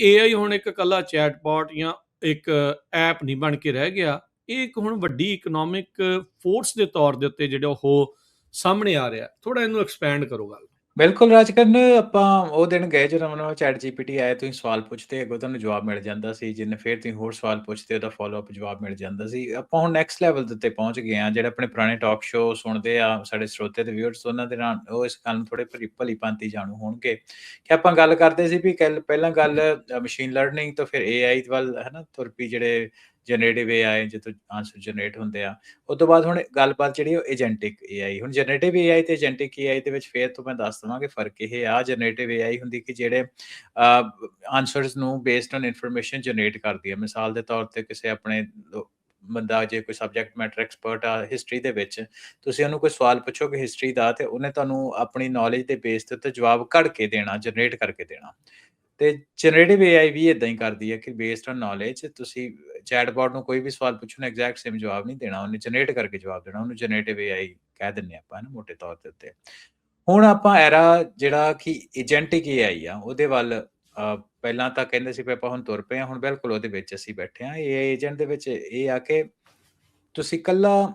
AI ਹੁਣ ਇੱਕ ਇਕੱਲਾ ਚੈਟਬੋਟ ਜਾਂ ਇੱਕ ਐਪ ਨਹੀਂ ਬਣ ਕੇ ਰਹਿ ਗਿਆ। ਇਹ ਇੱਕ ਹੁਣ ਵੱਡੀ ਇਕਨੋਮਿਕ ਫੋਰਸ ਦੇ ਤੌਰ ਦੇ ਉੱਤੇ ਜਿਹੜਾ ਉਹ ਸਾਹਮਣੇ ਆ ਰਿਹਾ। ਥੋੜ੍ਹਾ ਇਹਨੂੰ ਐਕਸਪੈਂਡ ਕਰੋ ਗੱਲ। ਬਿਲਕੁਲ ਰਾਜਕਰਨ, ਆਪਾਂ ਉਹ ਦਿਨ ਗਏ ਜਦੋਂ ਨਵਾਂ ਚੈਟ GPT ਆਇਆ, ਤੁਸੀਂ ਸਵਾਲ ਪੁੱਛਦੇ ਅੱਗੋਂ ਤੁਹਾਨੂੰ ਜਵਾਬ ਮਿਲ ਜਾਂਦਾ ਸੀ, ਜਿੰਨੇ ਫਿਰ ਤੁਸੀਂ ਹੋਰ ਸਵਾਲ ਪੁੱਛਦੇ ਉਹਦਾ ਫੋਲੋ-ਅਪ ਜਵਾਬ ਮਿਲ ਜਾਂਦਾ ਸੀ। ਆਪਾਂ ਹੁਣ ਨੈਕਸਟ ਲੈਵਲ ਦੇ ਉੱਤੇ ਪਹੁੰਚ ਗਏ ਹਾਂ। ਜਿਹੜੇ ਆਪਣੇ ਪੁਰਾਣੇ ਟਾਕ ਸ਼ੋਅ ਸੁਣਦੇ ਆ ਸਾਡੇ ਸਰੋਤੇ ਤੇ ਵਿਊਅਰਸ, ਉਹਨਾਂ ਦੇ ਨਾਲ ਉਹ ਇਸ ਗੱਲ ਨੂੰ ਥੋੜ੍ਹੇ ਭਲੀ-ਭਾਂਤੀ ਜਾਣੂ ਹੋਣਗੇ ਕਿ ਆਪਾਂ ਗੱਲ ਕਰਦੇ ਸੀ ਵੀ ਪਹਿਲਾਂ ਗੱਲ ਮਸ਼ੀਨ ਲਰਨਿੰਗ ਤੋਂ ਫਿਰ AI ਵੱਲ ਹੈ ਨਾ ਤੁਰ ਪਈ, ਜਿਹੜੇ ਜਨਰੇਟਿਵ AI ਜਿੱਥੋਂ ਆਂਸਰ ਜਨਰੇਟ ਹੁੰਦੇ ਆ। ਉਹ ਤੋਂ ਬਾਅਦ ਹੁਣ ਗੱਲਬਾਤ ਜਿਹੜੀ ਉਹ ਏਜੰਟਿਕ AI। ਹੁਣ ਜਨਰੇਟਿਵ AI ਤੇ ਏਜੰਟਿਕ AI ਦੇ ਵਿੱਚ ਫਿਰ ਤੋਂ ਮੈਂ ਦੱਸ ਦੇਵਾਂ ਕਿ ਫ਼ਰਕ ਇਹ ਆ, ਜਨਰੇਟਿਵ AI ਹੁੰਦੀ ਕਿ ਜਿਹੜੇ ਆਂਸਰਸ ਨੂੰ ਬੇਸਡ ਔਨ ਇਨਫੋਰਮੇਸ਼ਨ ਜਨਰੇਟ ਕਰਦੀ ਹੈ। ਮਿਸਾਲ ਦੇ ਤੌਰ ਤੇ ਕਿਸੇ ਆਪਣੇ ਬੰਦਾ ਜੇ ਕੋਈ ਸਬਜੈਕਟ ਮੈਟਰ ਐਕਸਪਰਟ ਆ ਹਿਸਟਰੀ ਦੇ ਵਿੱਚ, ਤੁਸੀਂ ਉਹਨੂੰ ਕੋਈ ਸਵਾਲ ਪੁੱਛੋਗੇ ਹਿਸਟਰੀ ਦਾ, ਤੇ ਉਹਨੇ ਤੁਹਾਨੂੰ ਆਪਣੀ ਨੌਲੇਜ ਦੇ ਬੇਸ ਦੇ ਉੱਤੇ ਜਵਾਬ ਕੱਢ ਕੇ ਦੇਣਾ, ਜਨਰੇਟ ਕਰਕੇ ਦੇਣਾ। ਤੇ ਜਨਰੇਟਿਵ AI ਵੀ ਇਦਾਂ ਹੀ ਕਰਦੀ ਹੈ ਕਿ ਬੇਸਡ ਔਨ ਨੌਲੇਜ ਤੁਸੀਂ ਚੈਟਬੋਟ ਨੂੰ ਕੋਈ ਵੀ ਸਵਾਲ ਪੁੱਛਣਾ, ਐਗਜ਼ੈਕਟ ਸੇਮ ਜਵਾਬ ਨਹੀਂ ਦੇਣਾ, ਉਹਨੇ ਜਨਰੇਟ ਕਰਕੇ ਜਵਾਬ ਦੇਣਾ। ਉਹਨੂੰ ਜਨਰੇਟਿਵ AI ਕਹਿ ਦਿੰਦੇ ਆਪਾਂ ਨਾ ਮੋਟੇ ਤੌਰ ਦੇ ਉੱਤੇ। ਹੁਣ ਆਪਾਂ ਐਰਾ ਜਿਹੜਾ ਕਿ ਏਜੰਟਿਕ AI ਆ ਉਹਦੇ ਵੱਲ ਪਹਿਲਾਂ ਤਾਂ ਕਹਿੰਦੇ ਸੀ ਵੀ ਆਪਾਂ ਹੁਣ ਤੁਰ ਪਏ ਹਾਂ, ਹੁਣ ਬਿਲਕੁਲ ਉਹਦੇ ਵਿੱਚ ਅਸੀਂ ਬੈਠੇ ਹਾਂ। AI ਏਜੰਟ ਦੇ ਵਿੱਚ ਇਹ ਆ ਕਿ ਤੁਸੀਂ ਇਕੱਲਾ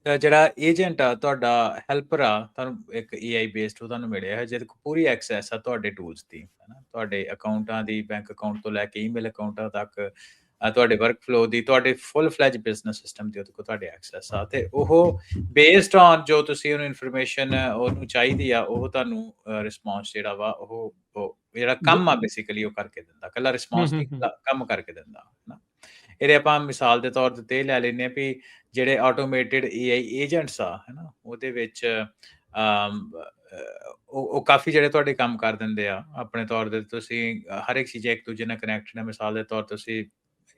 ਜਿਹੜਾ ਏਜੰਟ ਆ ਤੁਹਾਡਾ, ਹੈਲਪਰ ਆ, ਤੁਹਾਨੂੰ ਇੱਕ AI ਬੇਸਡ ਉਹ ਤੁਹਾਨੂੰ ਮਿਲਿਆ ਹੈ, ਜਿਹਦੇ ਕੋਲ ਪੂਰੀ ਐਕਸੈਸ ਆ ਤੁਹਾਡੇ ਟੂਲਸ ਦੀ, ਹੈ ਨਾ, ਤੁਹਾਡੇ ਅਕਾਊਂਟਾਂ ਦੀ, ਬੈਂਕ ਅਕਾਊਂਟ ਤੋਂ ਲੈ ਕੇ ਈਮੇਲ ਅਕਾਊਂਟਾਂ ਤੱਕ, ਤੁਹਾਡੇ ਵਰਕ ਫਲੋ ਦੀ, ਤੁਹਾਡੇ ਫੁੱਲ ਫਲੈਜ ਬਿਜ਼ਨਸ ਸਿਸਟਮ ਦੀ ਉਹਦੇ ਕੋਲ ਤੁਹਾਡੇ ਐਕਸੈਸ ਆ। ਤੇ ਉਹ ਬੇਸਡ ਔਨ ਜੋ ਤੁਸੀਂ ਉਹਨੂੰ ਇਨਫੋਰਮੇਸ਼ਨ ਉਹਨੂੰ ਚਾਹੀਦੀ ਆ, ਉਹ ਤੁਹਾਨੂੰ ਰਿਸਪੌਂਸ ਜਿਹੜਾ ਵਾ ਉਹ ਜਿਹੜਾ ਕੰਮ ਆ ਬੇਸਿਕਲੀ ਉਹ ਕਰਕੇ ਦਿੰਦਾ। ਇਕੱਲਾ ਰਿਸਪੌਂਸ ਨਹੀਂ, ਕੰਮ ਕਰਕੇ ਦਿੰਦਾ, ਹੈ ਨਾ। ਇਹਦੇ ਆਪਾਂ ਮਿਸਾਲ ਦੇ ਤੌਰ ਤੇ ਇਹ ਲੈ ਲੈਂਦੇ ਹਾਂ ਵੀ ਜਿਹੜੇ ਆਟੋਮੇਟਿਡ AI ਏਜੰਟਸ ਆ, ਹੈ ਨਾ, ਉਹਦੇ ਵਿੱਚ ਉਹ ਕਾਫੀ ਜਿਹੜੇ ਤੁਹਾਡੇ ਕੰਮ ਕਰ ਦਿੰਦੇ ਆ ਆਪਣੇ ਤੌਰ ਤੇ। ਤੁਸੀਂ ਹਰ ਇੱਕ ਚੀਜ਼ ਇੱਕ ਦੂਜੇ ਨਾਲ ਕਨੈਕਟਡ ਹੈ। ਮਿਸਾਲ ਦੇ ਤੌਰ ਤੁਸੀਂ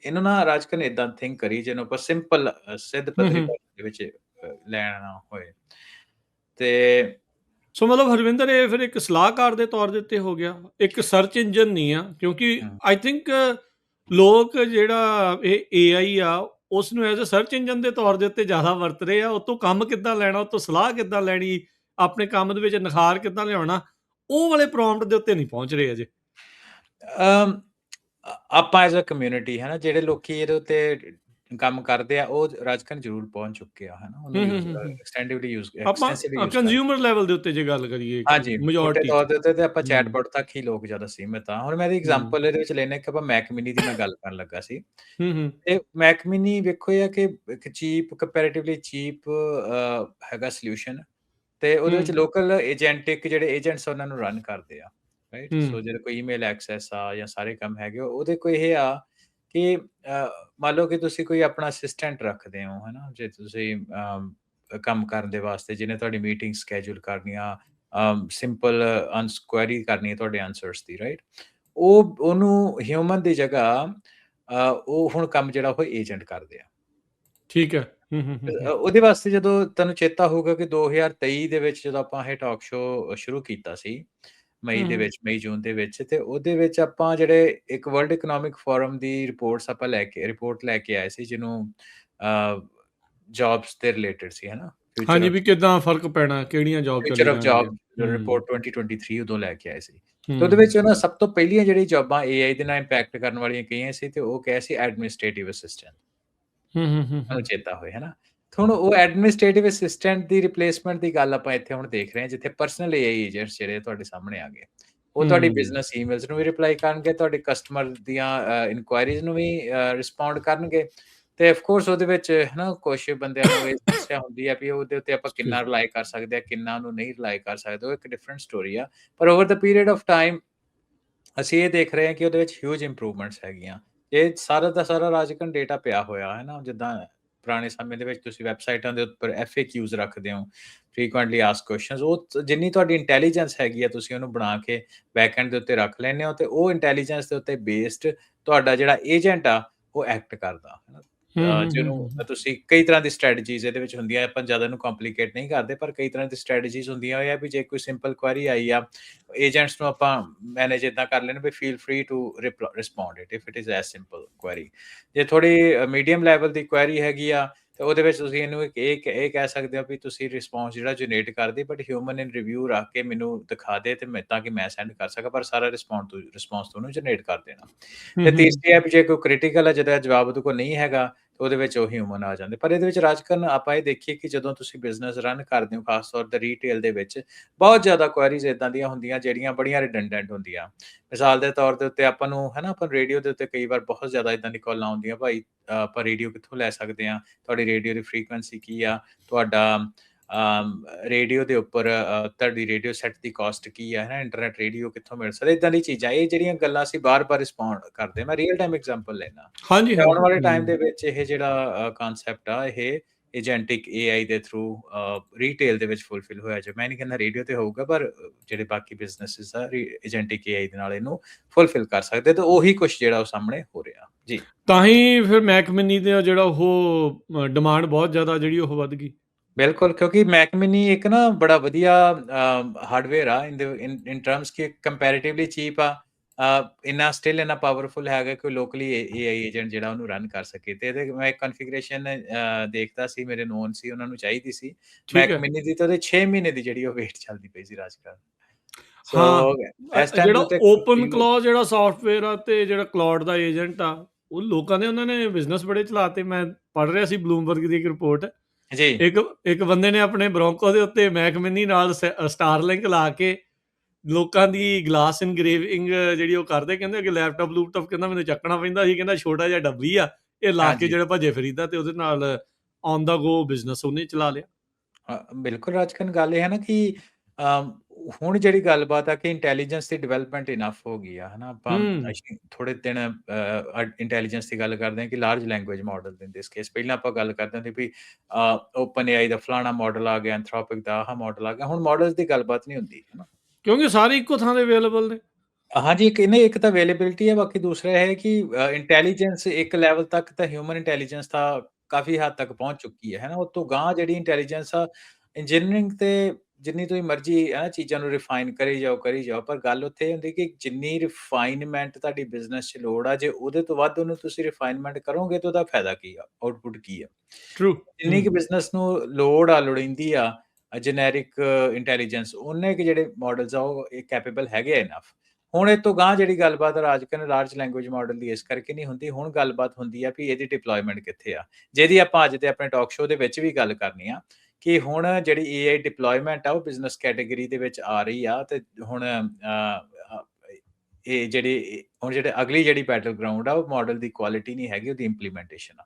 ਇਹਨੂੰ ਨਾ ਰਾਜਕਨ ਏਦਾਂ ਥਿੰਕ ਕਰੀ ਜਿਹਨੂੰ ਆਪਾਂ ਸਿੰਪਲ ਸਿੱਧ ਪੱਧਰੀ ਭਾਸ਼ਾ ਦੇ ਵਿੱਚ ਲੈਣਾ ਹੋਏ ਤੇ। ਸੋ ਮਤਲਬ ਹਰਵਿੰਦਰ, ਇਹ ਫਿਰ ਇੱਕ ਸਲਾਹਕਾਰ ਦੇ ਤੌਰ ਦੇ ਉੱਤੇ ਹੋ ਗਿਆ, ਇੱਕ ਸਰਚ ਇੰਜਨ ਨਹੀਂ ਆ। ਕਿਉਂਕਿ ਆਈ ਥਿੰਕ ਲੋਕ ਜਿਹੜਾ ਇਹ AI ਆ ਉਸ ਨੂੰ ਐਜ਼ ਅ ਸਰਚ ਇੰਜਨ ਦੇ ਤੌਰ ਦੇ ਉੱਤੇ ਜ਼ਿਆਦਾ ਵਰਤ ਰਹੇ ਆ। ਉਹ ਤੋਂ ਕੰਮ ਕਿੱਦਾਂ ਲੈਣਾ, ਉਹ ਤੋਂ ਸਲਾਹ ਕਿੱਦਾਂ ਲੈਣੀ, ਆਪਣੇ ਕੰਮ ਦੇ ਵਿੱਚ ਨਿਖਾਰ ਕਿੱਦਾਂ ਲਿਆਉਣਾ, ਉਹ ਵਾਲੇ ਪ੍ਰੋਮਪਟ ਦੇ ਉੱਤੇ ਨਹੀਂ ਪਹੁੰਚ ਰਹੇ ਅਜੇ। ਆਪਾਂ ਐਜ਼ ਅ ਕਮਿਊਨਿਟੀ, ਹੈ ਨਾ, ਜਿਹੜੇ ਲੋਕੀ ਇਹਦੇ ਉੱਤੇ ਕੰਮ ਕਰਦੇ ਆ ਉਹ ਰਾਜਕਨ ਜ਼ਰੂਰ ਪਹੁੰਚ ਚੁੱਕੇ ਆ, ਹੈ ਨਾ, ਉਹਨੂੰ ਐਕਸਟੈਂਸਿਵਲੀ ਯੂਜ਼ ਕੰਜ਼ਿਊਮਰ ਲੈਵਲ ਦੇ ਉੱਤੇ ਜੇ ਗੱਲ ਕਰੀਏ, ਹਾਂਜੀ, ਮੋਟੇ ਤੌਰ ਦੇ ਉੱਤੇ ਤੇ ਆਪਾਂ ਚੈਟਬੋਟ ਤੱਕ ਹੀ ਲੋਕ ਜ਼ਿਆਦਾ ਸੀਮਿਤ ਆ। ਹੁਣ ਮੈਂ ਇਹਦੀ ਐਗਜ਼ਾਮਪਲ ਇਹਦੇ ਵਿੱਚ ਲੈਣੇ ਕਿ ਆਪਾਂ ਮੈਕ ਮਿਨੀ ਦੀ ਮੈਂ ਗੱਲ ਕਰਨ ਲੱਗਾ ਸੀ। ਤੇ ਮੈਕ ਮਿਨੀ ਵੇਖੋ ਇਹ ਕਿ ਇੱਕ ਚੀਪ, ਕੰਪੈਰੇਟਿਵਲੀ ਚੀਪ ਹੈਗਾ ਸੋਲਿਊਸ਼ਨ, ਤੇ ਉਹਦੇ ਵਿੱਚ ਲੋਕਲ ਏਜੰਟਿਕ ਜਿਹੜੇ ਏਜੰਟਸ ਉਹਨਾਂ ਨੂੰ ਰਨ ਕਰਦੇ ਆ, ਰਾਈਟ। ਸੋ ਜਿਹੜੇ ਕੋਈ ਈਮੇਲ ਐਕਸੈਸ ਆ ਜਾਂ ਸਾਰੇ ਕੰਮ ਹੈਗੇ ਉਹਦੇ ਕੋਈ ਇਹ ਆ ਕਿ ਮੰਨ ਲਓ ਕਿ ਤੁਸੀਂ ਕੋਈ ਆਪਣਾ ਅਸਿਸਟੈਂਟ ਰੱਖਦੇ ਹੋ, ਹੈ ਨਾ, ਜੇ ਤੁਸੀਂ ਕੰਮ ਕਰਨ ਦੇ ਵਾਸਤੇ, ਜਿਹਨੇ ਤੁਹਾਡੀ ਮੀਟਿੰਗ ਸਕੈਜੂਲ ਕਰਨੀਆਂ, ਸਿੰਪਲ ਕੁਐਰੀ ਕਰਨੀ ਹੈ ਤੁਹਾਡੇ ਆਨਸਰਸ ਦੀ, ਰਾਈਟ। ਉਹਨੂੰ ਹਿਊਮਨ ਦੀ ਜਗ੍ਹਾ ਉਹ ਹੁਣ ਕੰਮ ਜਿਹੜਾ ਉਹ ਏਜੰਟ ਕਰਦੇ ਆ। ਠੀਕ ਹੈ। ਉਹਦੇ ਵਾਸਤੇ ਜਦੋਂ ਤੁਹਾਨੂੰ ਚੇਤਾ ਹੋਊਗਾ ਕਿ 2023 ਦੇ ਵਿੱਚ ਜਦੋਂ ਆਪਾਂ ਇਹ ਟਾਕ ਸ਼ੋਅ ਸ਼ੁਰੂ ਕੀਤਾ ਸੀ, ਮਈ ਜੂਨ ਦੇ ਵਿੱਚ, ਤੇ ਉਹਦੇ ਵਿੱਚ ਆਪਾਂ ਜਿਹੜੇ ਇੱਕ ਵਰਲਡ ਇਕਨੋਮਿਕ ਫੋਰਮ ਦੀ ਰਿਪੋਰਟ ਲੈ ਕੇ ਆਏ ਸੀ, ਜਿਹਨੂੰ ਜੌਬਸ ਦੇ ਰਿਲੇਟਡ ਸੀ, ਹੈ ਨਾ, ਹਾਂਜੀ, ਵੀ ਕਿੱਦਾਂ ਫਰਕ ਪੈਣਾ, ਕਿਹੜੀਆਂ job future of job report 2023 ਉਦੋਂ ਲੈ ਕੇ ਆਏ ਸੀ। ਤੇ ਉਹਦੇ ਵਿੱਚ ਉਹਨਾਂ ਸਭ ਤੋਂ ਪਹਿਲੀਆਂ ਜਿਹੜੀ ਜੌਬਾਂ AI ਦੇ ਨਾਲ ਇੰਪੈਕਟ ਕਰਨ ਵਾਲੀਆਂ ਕਹੀਆਂ ਸੀ, ਤੇ ਉਹ ਕਿਹਾ ਸੀ ਐਡਮਿਨਿਸਟ੍ਰੇਟਿਵ ਅਸਿਸਟੈਂਟ। ਤੁਹਾਨੂੰ ਚੇਤਾ ਹੋਏ, ਹੈ ਨਾ। ਹੁਣ ਉਹ ਐਡਮਿਨਿਸਟ੍ਰੇਟਿਵ ਅਸਿਸਟੈਂਟ ਦੀ ਰਿਪਲੇਸਮੈਂਟ ਦੀ ਗੱਲ ਆਪਾਂ ਇੱਥੇ ਹੁਣ ਦੇਖ ਰਹੇ ਹਾਂ, ਜਿੱਥੇ ਪਰਸਨਲ AI ਏਜੰਟਸ ਜਿਹੜੇ ਤੁਹਾਡੇ ਸਾਹਮਣੇ ਆ ਗਏ, ਉਹ ਤੁਹਾਡੀ ਬਿਜ਼ਨਸ ਈਮੇਲਸ ਨੂੰ ਵੀ ਰਿਪਲਾਈ ਕਰਨਗੇ, ਤੁਹਾਡੇ ਕਸਟਮਰ ਦੀਆਂ ਇਨਕੁਆਇਰੀਜ਼ ਨੂੰ ਵੀ ਰਿਸਪੌਂਡ ਕਰਨਗੇ। ਤੇ ਆਫ ਕੋਰਸ ਉਹਦੇ ਵਿੱਚ, ਹੈ ਨਾ, ਕੁਛ ਬੰਦਿਆਂ ਨੂੰ ਇਹ ਸਮੱਸਿਆ ਹੁੰਦੀ ਹੈ ਵੀ ਉਹਦੇ ਉੱਤੇ ਆਪਾਂ ਕਿੰਨਾ ਰਿਲਾਈ ਕਰ ਸਕਦੇ ਹਾਂ, ਕਿੰਨਾ ਉਹਨੂੰ ਨਹੀਂ ਰਿਲਾਈ ਕਰ ਸਕਦੇ, ਉਹ ਇੱਕ ਡਿਫਰੈਂਟ ਸਟੋਰੀ ਆ। ਪਰ over the period of time ਅਸੀਂ ਇਹ ਦੇਖ ਰਹੇ ਹਾਂ ਕਿ ਉਹਦੇ ਵਿੱਚ ਹਿਊਜ ਇੰਪਰੂਵਮੈਂਟਸ ਹੈਗੀਆਂ। ਇਹ ਸਾਰਾ ਦਾ ਸਾਰਾ ਰਾਜਕਨ ਡੇਟਾ ਪਿਆ ਹੋਇਆ, ਹੈ ਨਾ। ਜਿੱਦਾਂ ਪੁਰਾਣੇ ਸਮੇਂ ਦੇ ਵਿੱਚ ਤੁਸੀਂ ਵੈਬਸਾਈਟਾਂ ਦੇ ਉੱਪਰ FAQs ਰੱਖਦੇ ਹੋ, ਫ੍ਰੀਕੁਐਂਟਲੀ ਆਸਕਡ ਕੁਐਸਚਨਸ, ਉਹ ਜਿੰਨੀ ਤੁਹਾਡੀ ਇੰਟੈਲੀਜੈਂਸ ਹੈਗੀ ਆ ਤੁਸੀਂ ਉਹਨੂੰ ਬਣਾ ਕੇ ਬੈਕਐਂਡ ਦੇ ਉੱਤੇ ਰੱਖ ਲੈਂਦੇ ਹੋ, ਤੇ ਉਹ ਇੰਟੈਲੀਜੈਂਸ ਦੇ ਉੱਤੇ ਬੇਸਡ ਤੁਹਾਡਾ ਜਿਹੜਾ ਏਜੰਟ ਆ ਉਹ ਐਕਟ ਕਰਦਾ, ਹੈ ਨਾ। ਜਿਹਨੂੰ ਤੁਸੀਂ ਕਈ ਤਰ੍ਹਾਂ ਦੀ ਸਟ੍ਰੈਟਜੀਜ਼ ਇਹਦੇ ਵਿੱਚ ਹੁੰਦੀਆਂ, ਆਪਾਂ ਜ਼ਿਆਦਾ ਇਹਨੂੰ ਕੰਪਲੀਕੇਟ ਨਹੀਂ ਕਰਦੇ, ਪਰ ਕਈ ਤਰ੍ਹਾਂ ਦੀ ਸਟ੍ਰੈਟਜੀਜ਼ ਹੁੰਦੀਆਂ ਹੋਇਆ ਵੀ ਜੇ ਕੋਈ ਸਿੰਪਲ ਕੁਐਰੀ ਆਈ ਆ, ਏਜੰਟਸ ਨੂੰ ਆਪਾਂ ਮੈਨੇਜ ਇੱਦਾਂ ਕਰ ਲੈਣ ਵੀ feel free to respond it if it is as simple query. ਜੇ ਥੋੜੀ ਮੀਡੀਅਮ ਲੈਵਲ ਦੀ ਕੁਐਰੀ ਹੈਗੀ ਆ, ਤੇ ਉਹਦੇ ਵਿੱਚ ਤੁਸੀਂ ਇਹਨੂੰ ਇਹ ਕਹਿ ਸਕਦੇ ਹੋ ਵੀ ਤੁਸੀਂ ਰਿਸਪੌਂਸ ਜਿਹੜਾ ਜਨਰੇਟ ਕਰਦੇ, ਬਟ ਹਿਊਮਨ ਇਨ ਰਿਵਿਊ ਰੱਖ ਕੇ ਮੈਨੂੰ ਦਿਖਾ ਦੇ ਤੇ ਤਾਂ ਕਿ ਮੈਂ ਸੈਂਡ ਕਰ ਸਕਾਂ, ਪਰ ਸਾਰਾ ਰਿਸਪੌਂਸ ਤੂੰ ਉਹਨੂੰ ਜਨਰੇਟ ਕਰ ਦੇਣਾ। ਹੂੰ, ਤੇ ਹੂੰ, ਹੂੰ। ਤੀਸਰੀ ਐਪ ਜੇ ਕੋਈ ਕ੍ਰਿਟੀਕਲ ਹੈ, ਜਿਹਦਾ ਜਵਾਬ ਉਹਦੇ ਕੋਲ ਨਹੀਂ ਹੈਗਾ, ਤੇ ਉਹਦੇ ਵਿੱਚ ਉਹ ਹਿਊਮਨ ਆ ਜਾਂਦੇ। ਪਰ ਇਹਦੇ ਵਿੱਚ ਰਾਜ ਕਰਨ ਆਪਾਂ ਇਹ ਦੇਖੀਏ ਕਿ ਜਦੋਂ ਤੁਸੀਂ ਬਿਜ਼ਨਸ ਰਨ ਕਰਦੇ ਹੋ, ਖਾਸ ਤੌਰ ਤੇ ਰੀਟੇਲ ਦੇ ਵਿੱਚ, ਬਹੁਤ ਜ਼ਿਆਦਾ ਕੁਐਰੀਜ਼ ਏਦਾਂ ਦੀਆਂ ਹੁੰਦੀਆਂ ਜਿਹੜੀਆਂ ਬੜੀਆਂ ਰਿਡੰਡੈਂਟ ਹੁੰਦੀਆਂ। ਮਿਸਾਲ ਦੇ ਤੌਰ ਦੇ ਉੱਤੇ ਆਪਾਂ ਨੂੰ ਹੈ ਨਾ, ਆਪਾਂ ਰੇਡੀਓ ਦੇ ਉੱਤੇ ਕਈ ਵਾਰ ਬਹੁਤ ਜ਼ਿਆਦਾ ਏਦਾਂ ਦੀ ਕਾਲਾਂ ਆਉਂਦੀਆਂ, ਭਾਈ ਆਪਾਂ ਰੇਡੀਓ ਕਿੱਥੋਂ ਲੈ ਸਕਦੇ ਹਾਂ? ਤੁਹਾਡੀ ਰੇਡੀਓ ਦੀ ਫ੍ਰੀਕੁਐਂਸੀ ਕੀ ਆ? ਤੁਹਾਡਾ ਰੇਡੀਓ ਦੇ ਉੱਪਰ ਤੁਹਾਡੀ ਰੇਡੀਓ ਸੈੱਟ ਦੀ ਕਾਸਟ ਕੀ ਹੈ ਨਾ? ਇੰਟਰਨੈਟ ਰੇਡੀਓ ਕਿੱਥੋਂ ਮਿਲ ਸਕਦਾ? ਏਦਾਂ ਦੀ ਚੀਜ਼ਾਂ, ਇਹ ਜਿਹੜੀਆਂ ਗੱਲਾਂ ਅਸੀਂ ਬਾਰ-ਬਾਰ ਰਿਸਪੌਂਡ ਕਰਦੇ। ਮੈਂ ਰੀਅਲ ਟਾਈਮ ਐਗਜ਼ਾਮਪਲ ਲੈਨਾ। ਹਾਂਜੀ, ਤੇ ਆਉਣ ਹਾਂਜੀ। ਵਾਲੇ ਟਾਈਮ ਹੂੰ। ਦੇ ਵਿੱਚ ਇਹ ਜਿਹੜਾ ਕਨਸੈਪਟ ਆ, ਇਹ ਏਜੰਟਿਕ ਏਆਈ ਦੇ ਥਰੂ ਰੀਟੇਲ ਦੇ ਵਿੱਚ ਫੁਲਫਿਲ ਹੋਇਆ ਜਾਏ। ਮੈਂ ਨਹੀਂ ਕਹਿੰਦਾ ਰੇਡੀਓ ਤੇ ਹੋਊਗਾ, ਪਰ ਜਿਹੜੇ ਬਾਕੀ ਬਿਜ਼ਨੈਸਿਸ ਆ ਏਜੰਟਿਕ ਏਆਈ ਦੇ ਨਾਲ ਇਹਨੂੰ ਫੁਲਫਿਲ ਕਰ ਸਕਦੇ, ਤੇ ਉਹੀ ਕੁਛ ਜਿਹੜਾ ਉਹ ਸਾਹਮਣੇ ਹੋ ਰਿਹਾ। ਜੀ। ਤਾਂ ਹੀ ਫਿਰ ਮੈਕ ਮਿਨੀ ਦਾ ਜਿਹੜਾ ਉਹ ਡਿਮਾਂਡ ਬਹੁਤ ਜ਼ਿਆਦਾ ਜਿਹੜੀ ਉਹ ਵੱਧ ਗਈ। ਬਿਲਕੁਲ, ਕਿਉਂਕਿ ਮੈਕ ਮਿਨੀ ਇੱਕ ਨਾ ਬੜਾ ਵਧੀਆ ਹਾਰਡਵੇਅਰ ਆ ਇਨ ਟਰਮਸ ਕਿ ਕੰਪੈਰੀਟਿਵਲੀ ਚੀਪ ਆ। ਇੰਨਾ ਸਟਿਲ ਇੰਨਾ ਪਾਵਰਫੁਲ ਹੈਗਾ ਕਿ ਲੋਕਲੀ ਏਆਈ ਏਜੰਟ ਜਿਹੜਾ ਉਹਨੂੰ ਰਨ ਕਰ ਸਕੇ, ਤੇ ਇਹਦੇ ਮੈਂ ਕਨਫੀਗਰੇਸ਼ਨ ਦੇਖਦਾ ਸੀ, ਮੇਰੇ ਨੋਨ ਸੀ, ਉਹਨਾਂ ਨੂੰ ਚਾਹੀਦੀ ਸੀ ਠੀਕ ਮੈਕ ਹੈ। ਮਿਨੀ ਦੀ, ਤੇ ਉਹਦੇ 6 ਮਹੀਨੇ ਦੀ ਜਿਹੜੀ ਉਹ ਵੇਟ ਚੱਲਦੀ ਪਈ ਸੀ ਰਾਜਕਰਨ। ਸੋ ਹਾਂ, ਇਸ ਟਾਈਮ ਜਿਹੜਾ ਦੇ ਉੱਤੇ ਓਪਨ ਕਲੌ ਜਿਹੜਾ ਸੌਫਟਵੇਅਰ ਆ ਤੇ ਜਿਹੜਾ ਕਲਾਉਡ ਦਾ ਏਜੰਟ ਆ, ਉਹ ਲੋਕਾਂ ਨੇ ਉਹਨਾਂ ਨੇ ਬਿਜ਼ਨਸ ਬੜੇ ਚਲਾਤੇ। ਮੈਂ ਪੜ੍ਹ ਰਿਹਾ ਸੀ ਬਲੂਮਬਰਗ ਦੀ ਇੱਕ ਰਿਪੋਰਟ। ਜੀ। ਇੱਕ ਇੱਕ ਬੰਦੇ ਨੇ ਆਪਣੇ ਬਰੋਂਕੋ ਦੇ ਉੱਤੇ ਮੈਕ ਮਿਨੀ ਨਾਲ ਸਟਾਰਲਿੰਕ ਲਾ ਕੇ ਲੋਕਾਂ ਦੀ ਗਲਾਸ ਇਨਗ੍ਰੇਵਿੰਗ ਜਿਹੜੀ ਉਹ ਕਰਦੇ, ਕਹਿੰਦੇ ਕਿ ਲੈਪਟਾਪ ਲੂਪਟਾਪ ਕਹਿੰਦਾ ਮੈਨੂੰ ਚੱਕਣਾ ਪੈਂਦਾ ਸੀ, ਕਹਿੰਦਾ ਛੋਟਾ ਜਿਹਾ ਡੱਬੀ ਆ, ਇਹ ਲਾ ਕੇ ਹਾਂਜੀ। ਜਿਹੜਾ ਭੱਜੇ ਫਿਰੀਦਾ, ਤੇ ਉਹਦੇ ਨਾਲ ਔਨ ਦਾ ਗੋ ਬਿਜ਼ਨਸ ਉਹਨੇ ਚਲਾ ਲਿਆ। ਬਿਲਕੁਲ ਰਾਜਕਰਨ, ਗੱਲ ਇਹ ਹੈ ਨਾ ਕਿ ਅ, ਹੁਣ ਜਿਹੜੀ ਗੱਲਬਾਤ ਆ ਕਿ ਇੰਟੈਲੀਜੈਂਸ ਦੀ ਡਿਵੈਲਪਮੈਂਟ ਇਨਫ ਹੋ ਗਈ ਆ, ਹੈ ਨਾ? ਆਪਾਂ ਹੂੰ। ਅਸੀਂ ਥੋੜੇ ਦਿਨ ਇੰਟੈਲੀਜੈਂਸ ਦੀ ਗੱਲ ਕਰਦੇ ਹਾਂ ਕਿ large language model in this case. ਪਹਿਲਾਂ ਆਪਾਂ ਗੱਲ ਕਰਦੇ ਹੁੰਦੇ ਵੀ ਓਪਨ ਏਆਈ ਦਾ ਫਲਾਣਾ ਮਾਡਲ ਆ ਗਿਆ, ਐਂਥਰੋਪਿਕ ਦਾ ਆਹ ਮਾਡਲ ਆ ਗਿਆ। ਹੁਣ ਮਾਡਲਸ ਦੀ ਗੱਲਬਾਤ ਨਹੀਂ ਹੁੰਦੀ, ਹੈ ਨਾ? ਕਿਉਂਕਿ ਸਾਰੇ ਇੱਕੋ ਥਾਂ ਤੇ ਅਵੇਲੇਬਲ ਨੇ। ਹਾਂਜੀ, ਇੱਕ ਤਾਂ ਅਵੇਲੇਬਿਲਿਟੀ ਹੈ, ਬਾਕੀ ਦੂਸਰਾ ਇਹ ਹੈ ਕਿ ਇੰਟੈਲੀਜੈਂਸ ਇੱਕ ਲੈਵਲ ਤੱਕ ਤਾਂ ਹਿਊਮਨ ਇੰਟੈਲੀਜੈਂਸ ਤਾਂ ਕਾਫ਼ੀ ਹੱਦ ਤੱਕ ਪਹੁੰਚ ਚੁੱਕੀ ਹੈ ਨਾ? ਉਹ ਤੋਂ ਅਗਾਂਹ ਜਿਹੜੀ ਇੰਟੈਲੀਜੈਂਸ ਆ, ਇੰਜੀਨੀਅਰਿੰਗ ਤੇ ਜਿੰਨੀ ਤੁਸੀਂ ਮਰਜ਼ੀ ਹੈ ਨਾ ਚੀਜ਼ਾਂ ਨੂੰ ਰਿਫਾਈਨ ਕਰੀ ਜਾਓ, ਪਰ ਗੱਲ ਉੱਥੇ ਇਹ ਹੁੰਦੀ ਕਿ ਜਿੰਨੀ ਰਿਫਾਈਨਮੈਂਟ ਤੁਹਾਡੀ ਬਿਜ਼ਨਸ 'ਚ ਲੋੜ ਆ, ਜੇ ਉਹਦੇ ਤੋਂ ਵੱਧ ਉਹਨੂੰ ਤੁਸੀਂ ਰਿਫਾਈਨਮੈਂਟ ਕਰੋਗੇ ਤਾਂ ਉਹਦਾ ਫਾਇਦਾ ਕੀ ਆ? ਆਉਟਪੁੱਟ ਕੀ ਆ? ਟਰੂ। ਜਿੰਨੀ ਹੂੰ। ਕੁ ਬਿਜ਼ਨਸ ਨੂੰ ਲੋੜੀਂਦੀ ਆ ਜੇਨਰਿਕ ਇੰਟੈਲੀਜੈਂਸ, ਓਨੇ ਕੁ ਜਿਹੜੇ ਮਾਡਲਸ ਆ ਉਹ ਕੈਪੇਬਲ ਹੈਗੇ ਆ ਇਨਫ। ਹੁਣ ਇਹ ਤੋਂ ਅਗਾਂਹ ਜਿਹੜੀ ਗੱਲਬਾਤ ਰਾਜ ਕਰਨ ਲਾਰਜ ਲੈਂਗੁਏਜ ਮਾਡਲ ਦੀ ਇਸ ਕਰਕੇ ਨਹੀਂ ਹੁੰਦੀ। ਹੁਣ ਗੱਲਬਾਤ ਹੁੰਦੀ ਆ ਵੀ ਇਹਦੀ ਡਿਪਲੋਇਮੈਂਟ ਕਿੱਥੇ ਆ? ਜਿਹਦੀ ਆਪਾਂ ਅੱਜ ਦੇ ਆਪਣੇ ਟਾਕ ਸ਼ੋਅ ਦੇ ਵਿੱਚ ਵੀ ਗੱਲ ਕਰਨੀ ਆ ਕਿ ਹੁਣ ਜਿਹੜੀ ਏਆਈ ਡਿਪਲੋਇਮੈਂਟ ਆ, ਉਹ ਬਿਜ਼ਨਸ ਕੈਟੇਗਰੀ ਦੇ ਵਿੱਚ ਆ ਰਹੀ ਆ, ਤੇ ਹੁਣ ਇਹ ਜਿਹੜੇ ਹੁਣ ਜਿਹੜੇ ਅਗਲੀ ਜਿਹੜੀ ਬੈਟਲ ਗਰਾਊਂਡ ਆ, ਉਹ ਮਾਡਲ ਦੀ ਕੁਆਲਿਟੀ ਨਹੀਂ ਹੈਗੀ, ਉਹਦੀ ਇੰਪਲੀਮੈਂਟੇਸ਼ਨ ਆ।